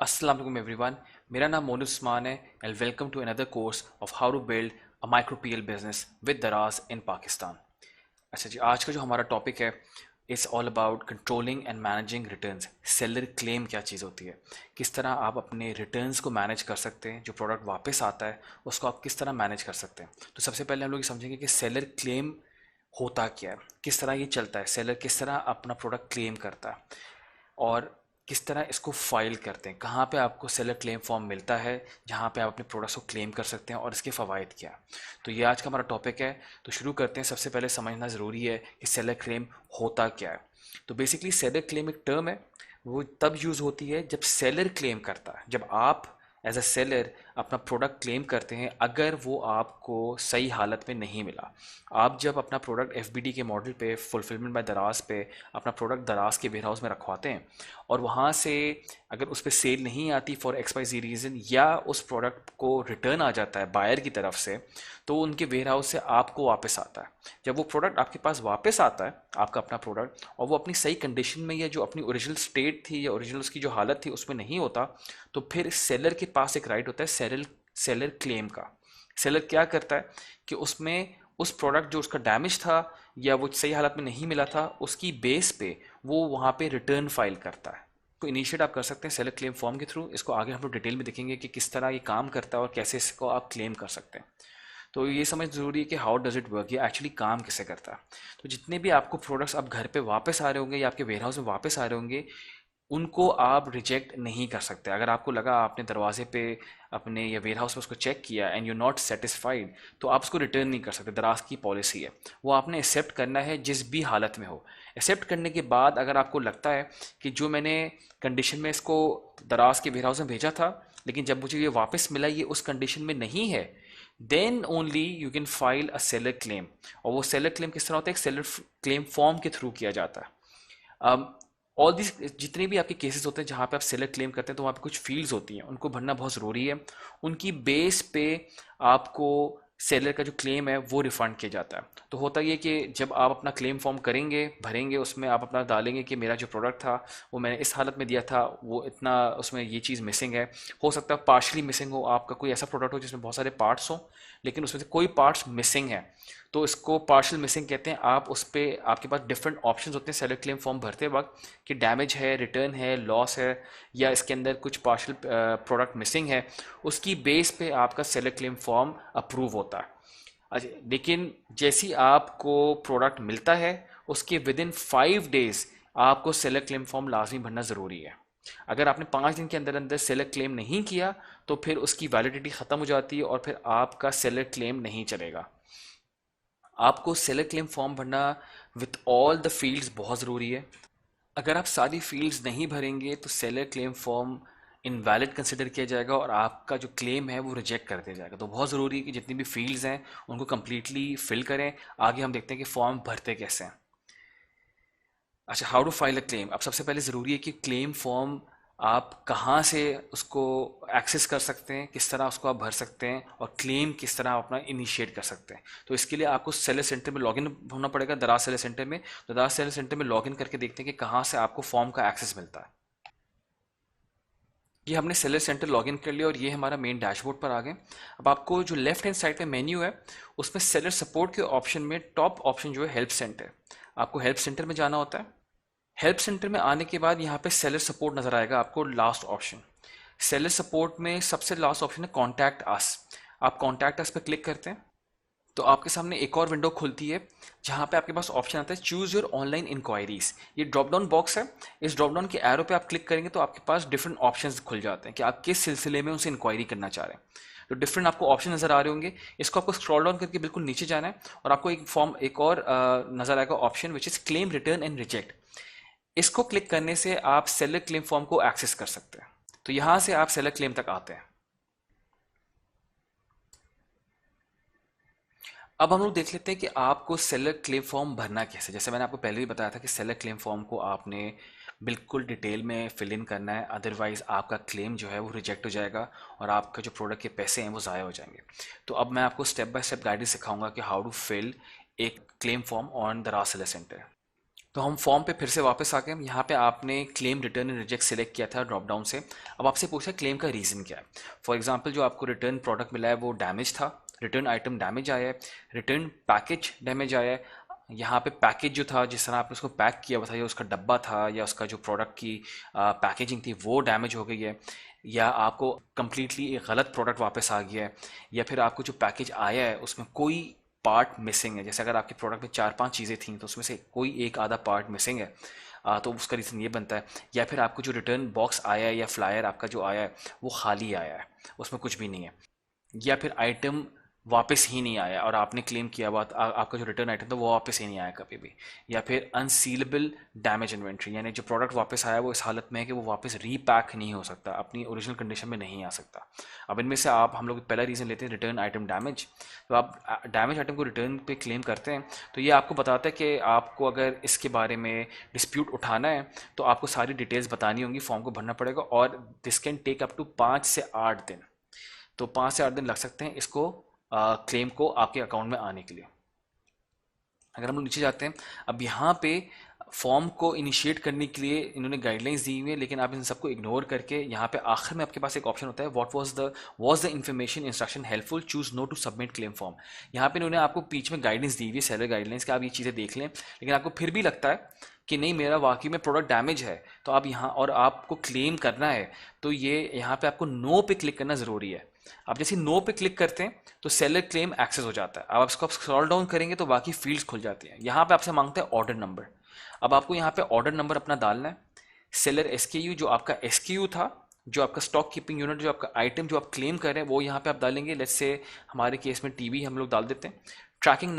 अस्सलाम वालेकुम एवरीवन। मेरा नाम मोनू उस्मान है and welcome to another course of how to build a micro PL business with Daraz in Pakistan. अच्छा जी, आज का जो हमारा टॉपिक है it's all about controlling and managing returns. Seller claim क्या चीज़ होती है, किस तरह आप अपने रिटर्न्स को मैनेज कर सकते हैं, जो प्रोडक्ट वापस आता है उसको आप किस तरह मैनेज कर सकते हैं। तो सबसे पहले हम लोग ये समझेंगे कि सेलर क्लेम होता क्या है, किस तरह ये चलता है, सेलर किस तरह अपना प्रोडक्ट क्लेम करता है और किस तरह इसको फाइल करते हैं, कहाँ पे आपको सेलर क्लेम फॉर्म मिलता है जहाँ पे आप अपने प्रोडक्ट्स को क्लेम कर सकते हैं और इसके फ़वाइद क्या है। तो ये आज का हमारा टॉपिक है। तो शुरू करते हैं। सबसे पहले समझना ज़रूरी है कि सेलर क्लेम होता क्या है। तो बेसिकली सेलर क्लेम एक टर्म है, वो तब यूज़ होती है जब सेलर क्लेम करता है, जब आप एज अ सेलर अपना प्रोडक्ट क्लेम करते हैं अगर वो आपको सही हालत में नहीं मिला। आप जब अपना प्रोडक्ट एफबीडी के मॉडल पे फुलफिलमेंट बाय दराज पे अपना प्रोडक्ट दराज के वेयर हाउस में रखवाते हैं और वहाँ से अगर उस पर सेल नहीं आती for X Y Z reason, या उस प्रोडक्ट को रिटर्न आ जाता है बायर की तरफ से, तो उनके वेयर हाउस से आपको वापस आता है। जब वो प्रोडक्ट आपके पास वापस आता है, आपका अपना प्रोडक्ट, और वो अपनी सही कंडीशन में या जो अपनी ओरिजिनल स्टेट थी या ओरिजिनल उसकी जो हालत थी उसमें नहीं होता, तो फिर सेलर के पास एक राइट होता है सेलर क्लेम का। सेलर क्या करता है कि उसमें उस प्रोडक्ट जो उसका डैमेज था या वो सही हालत में नहीं मिला था, उसकी बेस पे वो वहाँ पे रिटर्न फाइल करता है। को इनिशिएट आप कर सकते हैं सेलर क्लेम फॉर्म के थ्रू। इसको आगे हम लोग डिटेल में देखेंगे कि किस तरह ये काम करता है और कैसे इसको आप क्लेम कर सकते हैं। तो ये समझ ज़रूरी है कि हाउ डज़ इट वर्क, ये एक्चुअली काम कैसे करता है। तो जितने भी आपको प्रोडक्ट्स अब घर पे वापस आ रहे होंगे या आपके वेयर हाउस में वापस आ रहे होंगे, उनको आप रिजेक्ट नहीं कर सकते। अगर आपको लगा आपने दरवाजे पे अपने या वेयर हाउस में उसको चेक किया एंड यू नॉट सेटिस्फाइड, तो आप उसको रिटर्न नहीं कर सकते। दराज की पॉलिसी है, वो आपने एक्सेप्ट करना है जिस भी हालत में हो। एक्सेप्ट करने के बाद अगर आपको लगता है कि जो मैंने कंडीशन में इसको दराज के वेयर हाउस में भेजा था, लेकिन जब मुझे ये वापस मिला ये उस कंडीशन में नहीं है, then only you can file a seller claim. और वो सेलर क्लेम किस तरह होता है, एक सेलर क्लेम फॉर्म के थ्रू किया जाता है। ऑल दिस जितने भी आपके केसेस होते हैं जहाँ पे आप सेलर क्लेम करते हैं, तो वहाँ पे कुछ फील्ड्स होती हैं, उनको भरना बहुत ज़रूरी है। उनकी बेस पे आपको सेलर का जो क्लेम है वो रिफंड किया जाता है। तो होता ये कि जब आप अपना क्लेम फॉर्म करेंगे, भरेंगे, उसमें आप अपना डालेंगे कि मेरा जो प्रोडक्ट था वो मैंने इस हालत में दिया था, वो इतना उसमें ये चीज़ मिसिंग है। हो सकता है पार्शली मिसिंग हो, आपका कोई ऐसा प्रोडक्ट हो जिसमें बहुत सारे पार्ट्स हों लेकिन उसमें से कोई पार्ट्स मिसिंग है, तो इसको पार्शियल मिसिंग कहते हैं। आप उस पर आपके पास डिफरेंट ऑप्शंस होते हैं सेलर क्लेम फॉर्म भरते वक्त कि डैमेज है, रिटर्न है, लॉस है, या इसके अंदर कुछ पार्शियल प्रोडक्ट मिसिंग है। उसकी बेस पे आपका सेलर क्लेम फॉर्म अप्रूव होता है। अच्छा, लेकिन जैसी आपको प्रोडक्ट मिलता है उसके विद इन 5 डेज आपको सेलर क्लेम फॉर्म लाजमी भरना ज़रूरी है। अगर आपने 5 दिन के अंदर अंदर सेलर क्लेम नहीं किया तो फिर उसकी वैलिडिटी ख़त्म हो जाती है और फिर आपका सेलर क्लेम नहीं चलेगा। आपको सेलर क्लेम फॉर्म भरना विथ ऑल द फील्ड्स बहुत ज़रूरी है। अगर आप सारी फील्ड्स नहीं भरेंगे तो seller claim form invalid consider किया जाएगा और आपका जो क्लेम है वो रिजेक्ट कर दिया जाएगा। तो बहुत ज़रूरी है कि जितनी भी फील्ड्स हैं उनको कम्प्लीटली फिल करें। आगे हम देखते हैं कि फॉर्म भरते कैसे हैं। अच्छा, how to file a claim. अब सबसे पहले ज़रूरी है कि क्लेम फॉर्म आप कहाँ से उसको एक्सेस कर सकते हैं, किस तरह उसको आप भर सकते हैं और क्लेम किस तरह आप अपना इनिशिएट कर सकते हैं। तो इसके लिए आपको सेलर सेंटर में लॉगिन होना पड़ेगा, दराज सेलर सेंटर में। तो दराज सेलर सेंटर में लॉगिन करके देखते हैं कि कहाँ से आपको फॉर्म का एक्सेस मिलता है। ये हमने सेलर सेंटर लॉगिन कर लिया और ये हमारा मेन डैशबोर्ड पर आ गए। अब आपको जो लेफ्ट हैंड साइड पे मेन्यू है उसमें सेलर सपोर्ट के ऑप्शन में टॉप ऑप्शन जो है हेल्प सेंटर, आपको हेल्प सेंटर में जाना होता है। हेल्प सेंटर में आने के बाद यहाँ पे सेलर सपोर्ट नज़र आएगा आपको, लास्ट ऑप्शन। सेलर सपोर्ट में सबसे लास्ट ऑप्शन है कॉन्टैक्ट अस। आप कॉन्टैक्ट अस पे क्लिक करते हैं तो आपके सामने एक और विंडो खुलती है जहाँ पे आपके पास ऑप्शन आता है चूज़ योर ऑनलाइन इंक्वायरीज। ये ड्रॉप डाउन बॉक्स है, इस ड्रॉप डाउन के एरो पे आप क्लिक करेंगे तो आपके पास डिफरेंट ऑप्शंस खुल जाते हैं कि आप किस सिलसिले में उनसे इंक्वायरी करना चाह रहे हैं। तो डिफरेंट आपको ऑप्शन नज़र आ रहे होंगे। इसको आपको स्क्रॉल डाउन करके बिल्कुल नीचे जाना है और आपको एक फॉर्म एक और नज़र आएगा option which is claim return and reject. इसको क्लिक करने से आप सेलर क्लेम फॉर्म को एक्सेस कर सकते हैं। तो यहां से आप सेलर क्लेम तक आते हैं। अब हम लोग देख लेते हैं कि आपको सेलर क्लेम फॉर्म भरना कैसे। जैसे मैंने आपको पहले ही बताया था कि सेलर क्लेम फॉर्म को आपने बिल्कुल डिटेल में फिल इन करना है, अदरवाइज आपका क्लेम जो है वो रिजेक्ट हो जाएगा और आपका जो प्रोडक्ट के पैसे हैं वो ज़ाया हो जाएंगे। तो अब मैं आपको स्टेप बाय स्टेप गाइडेंस सिखाऊंगा कि हाउ टू फिल एक claim form on the Raj seller centre. तो हम फॉर्म पे फिर से वापस आ गए। यहाँ पे आपने claim return and reject select किया था ड्रॉप डाउन से। अब आपसे पूछा क्लेम का रीज़न क्या है। फॉर एग्जांपल जो आपको रिटर्न प्रोडक्ट मिला है वो डैमेज था, रिटर्न आइटम डैमेज आया है, रिटर्न पैकेज डैमेज आया है। यहाँ पे पैकेज जो था, जिस तरह आपने उसको पैक किया हुआ था, या उसका डब्बा था, या उसका जो प्रोडक्ट की पैकेजिंग थी वो डैमेज हो गई है, या आपको कम्प्लीटली एक गलत प्रोडक्ट वापस आ गया है, या फिर आपको जो पैकेज आया है उसमें कोई पार्ट मिसिंग है। जैसे अगर आपके प्रोडक्ट में 4-5 चीज़ें थी तो उसमें से कोई एक आधा पार्ट मिसिंग है, तो उसका रीज़न ये बनता है। या फिर आपको जो रिटर्न बॉक्स आया है या फ्लायर आपका जो आया है वो खाली आया है, उसमें कुछ भी नहीं है। या फिर आइटम वापस ही नहीं आया और आपने क्लेम किया हुआ आपका जो रिटर्न आइटम था वो वापस ही नहीं आया कभी भी। या फिर अनसीलेबल डैमेज इन्वेंट्री, यानी जो प्रोडक्ट वापस आया वो इस हालत में है कि वो वापस रीपैक नहीं हो सकता, अपनी ओरिजिनल कंडीशन में नहीं आ सकता। अब इनमें से आप हम लोग पहला रीज़न लेते हैं रिटर्न आइटम डैमेज। तो आप डैमेज आइटम को रिटर्न पे क्लेम करते हैं, तो ये आपको बताता है कि आपको अगर इसके बारे में डिस्प्यूट उठाना है तो आपको सारी डिटेल्स बतानी होंगी, फॉर्म को भरना पड़ेगा, और this can take up to 5 से 8 दिन। तो 5 से 8 दिन लग सकते हैं इसको क्लेम को आपके अकाउंट में आने के लिए। अगर हम लोग नीचे जाते हैं, अब यहाँ पे फॉर्म को इनिशिएट करने के लिए इन्होंने गाइडलाइंस दी हुई है, लेकिन आप इन सबको इग्नोर करके यहाँ पे आखिर में आपके पास एक ऑप्शन होता है, what was the information instruction helpful, choose no to submit claim form. यहाँ पे इन्होंने आपको बीच में गाइडेंस दी हुई है, सेलर गाइडलाइंस, कि आप ये चीज़ें देख लें, लेकिन आपको फिर भी लगता है कि नहीं मेरा वाकई में प्रोडक्ट डैमेज है, तो आप यहाँ और आपको क्लेम करना है, तो ये यहाँ पे आपको नो पे क्लिक करना ज़रूरी है। आप जैसे नो पे क्लिक करते हैं तो सेलर क्लेम एक्सेस हो जाता है। अब आप इसको स्क्रॉल डाउन करेंगे तो बाकी फील्ड्स खुल जाती हैं। यहाँ पे आपसे मांगता है ऑर्डर नंबर। अब आपको यहाँ पे ऑर्डर नंबर अपना डालना है, सेलर एसकेयू जो आपका एसकेयू था, जो आपका स्टॉक कीपिंग यूनिट, जो आपका आइटम जो आप क्लेम कर रहे हैं वो यहाँ पे आप डालेंगे। लेट्स से हमारे केस में टीवी हम लोग डाल देते हैं। ट्रैकिंग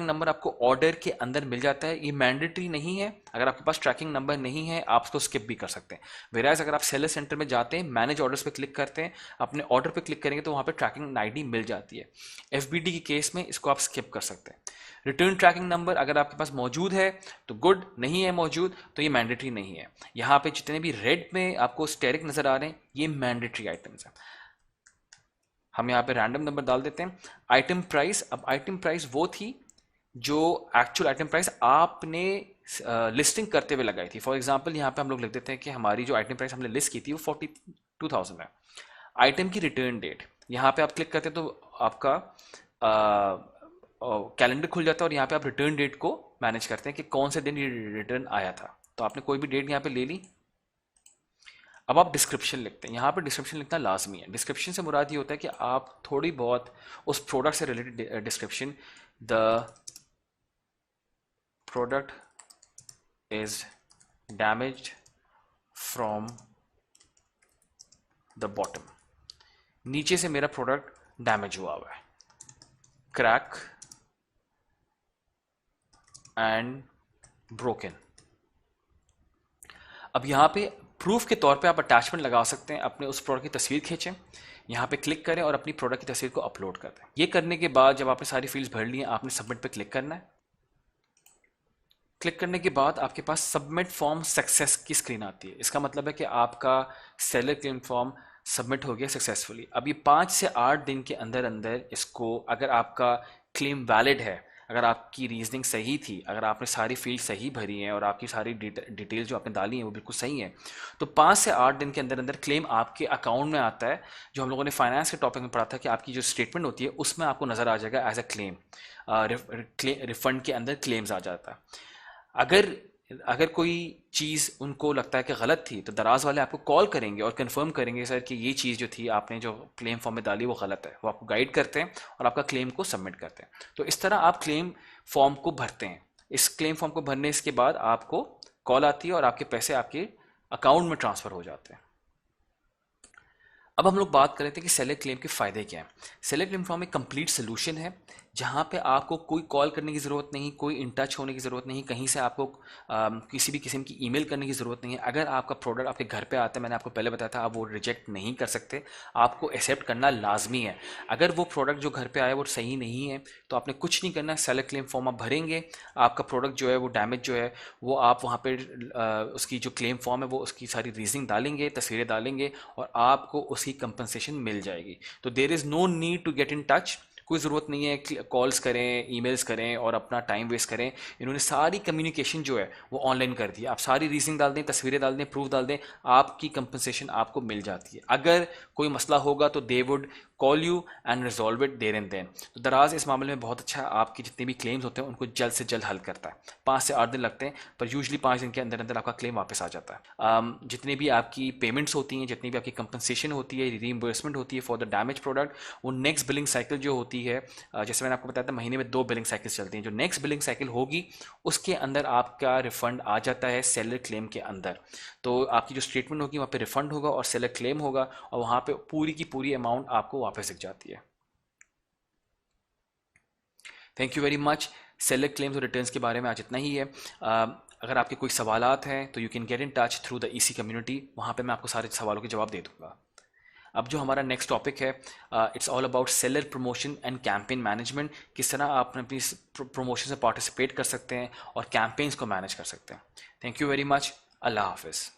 नंबर आपको ऑर्डर के अंदर मिल जाता है, ये मैंडेटरी नहीं है। अगर आपके पास ट्रैकिंग नंबर नहीं है आप उसको स्किप भी कर सकते हैं। वेराज अगर आप सेलर सेंटर में जाते हैं, मैनेज ऑर्डर्स पे क्लिक करते हैं, अपने ऑर्डर पे क्लिक करेंगे तो वहाँ पे ट्रैकिंग आईडी मिल जाती है। एफबीडी के केस में इसको आप स्किप कर सकते हैं। रिटर्न ट्रैकिंग नंबर अगर आपके पास मौजूद है तो गुड, नहीं है मौजूद तो ये मैंडेटरी नहीं है। यहाँ पे जितने भी रेड में आपको स्टेरिक नजर आ रहे हैं ये मैंडेटरी आइटम्स हैं। हम यहाँ पे रैंडम नंबर डाल देते हैं। आइटम प्राइस, अब आइटम प्राइस वो थी जो एक्चुअल आइटम प्राइस आपने लिस्टिंग करते हुए लगाई थी। फॉर एग्जांपल यहाँ पे हम लोग लिख देते हैं कि हमारी जो आइटम प्राइस हमने लिस्ट की थी वो 42,000 है। आइटम की रिटर्न डेट, यहाँ पे आप क्लिक करते हैं तो आपका कैलेंडर खुल जाता है और यहाँ पे आप रिटर्न डेट को मैनेज करते हैं कि कौन से दिन ये रिटर्न आया था। तो आपने कोई भी डेट यहाँ पे ले ली। अब आप डिस्क्रिप्शन लिखते हैं, यहाँ पे डिस्क्रिप्शन लिखना लाजमी है। डिस्क्रिप्शन से मुराद ये होता है कि आप थोड़ी बहुत उस प्रोडक्ट से related description, the product is damaged from the bottom, नीचे से मेरा प्रोडक्ट डैमेज हुआ हुआ है, क्रैक एंड ब्रोकन। अब यहाँ पे प्रूफ के तौर पे आप अटैचमेंट लगा सकते हैं, अपने उस प्रोडक्ट की तस्वीर खींचें, यहाँ पे क्लिक करें और अपनी प्रोडक्ट की तस्वीर को अपलोड कर दें। ये करने के बाद जब आपने सारी फील्ड्स भर ली हैं, आपने सबमिट पे क्लिक करना है। क्लिक करने के बाद आपके पास सबमिट फॉर्म सक्सेस की स्क्रीन आती है। इसका मतलब है कि आपका सेलर क्लेम फॉर्म सबमिट हो गया सक्सेसफुली। अब ये 5 से 8 दिन के अंदर अंदर इसको, अगर आपका क्लेम वैलिड है, अगर आपकी रीजनिंग सही थी, अगर आपने सारी फील्ड सही भरी हैं और आपकी सारी डिटेल जो आपने डाली हैं वो बिल्कुल सही है, तो 5 से 8 दिन के अंदर अंदर क्लेम आपके अकाउंट में आता है। जो हम लोगों ने फाइनेंस के टॉपिक में पढ़ा था कि आपकी जो स्टेटमेंट होती है उसमें आपको नज़र आ जाएगा एज अ क्लेम, रिफंड के अंदर क्लेम्स आ जाता है। अगर अगर कोई चीज़ उनको लगता है कि गलत थी तो दराज वाले आपको कॉल करेंगे और कंफर्म करेंगे सर कि ये चीज़ जो थी आपने जो क्लेम फॉर्म में डाली वो गलत है। वो आपको गाइड करते हैं और आपका क्लेम को सबमिट करते हैं। तो इस तरह आप क्लेम फॉर्म को भरते हैं। इस क्लेम फॉर्म को भरने के बाद आपको कॉल आती है और आपके पैसे आपके अकाउंट में ट्रांसफ़र हो जाते हैं। अब हम लोग बात कर रहे थे कि सेलर क्लेम के फ़ायदे क्या हैं। सेलर क्लेम फॉर्म एक कंप्लीट सोल्यूशन है जहाँ पे आपको कोई कॉल करने की ज़रूरत नहीं, कोई इन टच होने की ज़रूरत नहीं, कहीं से आपको किसी भी किस्म की ईमेल करने की ज़रूरत नहीं है। अगर आपका प्रोडक्ट आपके घर पे आता है, मैंने आपको पहले बताया था, आप वो रिजेक्ट नहीं कर सकते, आपको एक्सेप्ट करना लाजमी है। अगर वो प्रोडक्ट जो घर पे आया वो सही नहीं है तो आपने कुछ नहीं करना है, सेलर क्लेम फॉर्म आप भरेंगे, आपका प्रोडक्ट जो है वो डैमेज जो है वो आप वहाँ पे उसकी जो क्लेम फॉर्म है वो उसकी सारी रीजनिंग डालेंगे, तस्वीरें डालेंगे और आपको उसकी कंपनसेशन मिल जाएगी। तो there is no need to get in touch कोई ज़रूरत नहीं है कि कॉल्स करें, ईमेल्स करें और अपना टाइम वेस्ट करें। इन्होंने सारी कम्युनिकेशन जो है वो ऑनलाइन कर दी। आप सारी रीजनिंग डाल दें, तस्वीरें डाल दें, प्रूफ डाल दें, आपकी कंपनसेशन आपको मिल जाती है। अगर कोई मसला होगा तो they would call you and resolve it there and then. तो दराज इस मामले में बहुत अच्छा है, आपकी जितने भी क्लेम्स होते हैं उनको जल्द से जल्द हल करता है। 5 से 8 दिन लगते हैं, पर यूजली 5 दिन के अंदर अंदर आपका क्लेम वापस आ जाता है। जितनी भी आपकी पेमेंट्स होती हैं, जितनी भी आपकी कंपनसेशन होती है, रीइंबर्समेंट होती है फॉर द डैमेज प्रोडक्ट, वो नेक्स्ट बिलिंग साइकिल जो होती है, जैसे मैंने आपको बताया था महीने में 2 बिलिंग साइकिल्स चलती हैं, जो नेक्स्ट बिलिंग साइकिल होगी उसके अंदर आपका रिफंड आ जाता है सेलर क्लेम के अंदर। तो आपकी जो स्टेटमेंट होगी वहाँ पे रिफंड होगा और सेलर क्लेम होगा, और वहाँ पे पूरी की पूरी अमाउंट आपको वापस दिख जाती है। Thank you very much. Seller claims और रिटर्न्स के बारे में आज इतना ही है। अगर आपके कोई सवालात हैं तो you can get in touch through the EC community, वहाँ पे मैं आपको सारे सवालों के जवाब दे दूंगा। अब जो हमारा नेक्स्ट टॉपिक है, it's all about seller promotion and campaign management. किस तरह आप अपनी प्रमोशन से पार्टिसिपेट कर सकते हैं और कैंपेन्स को मैनेज कर सकते हैं। Thank you very much. Allah हाफिज़।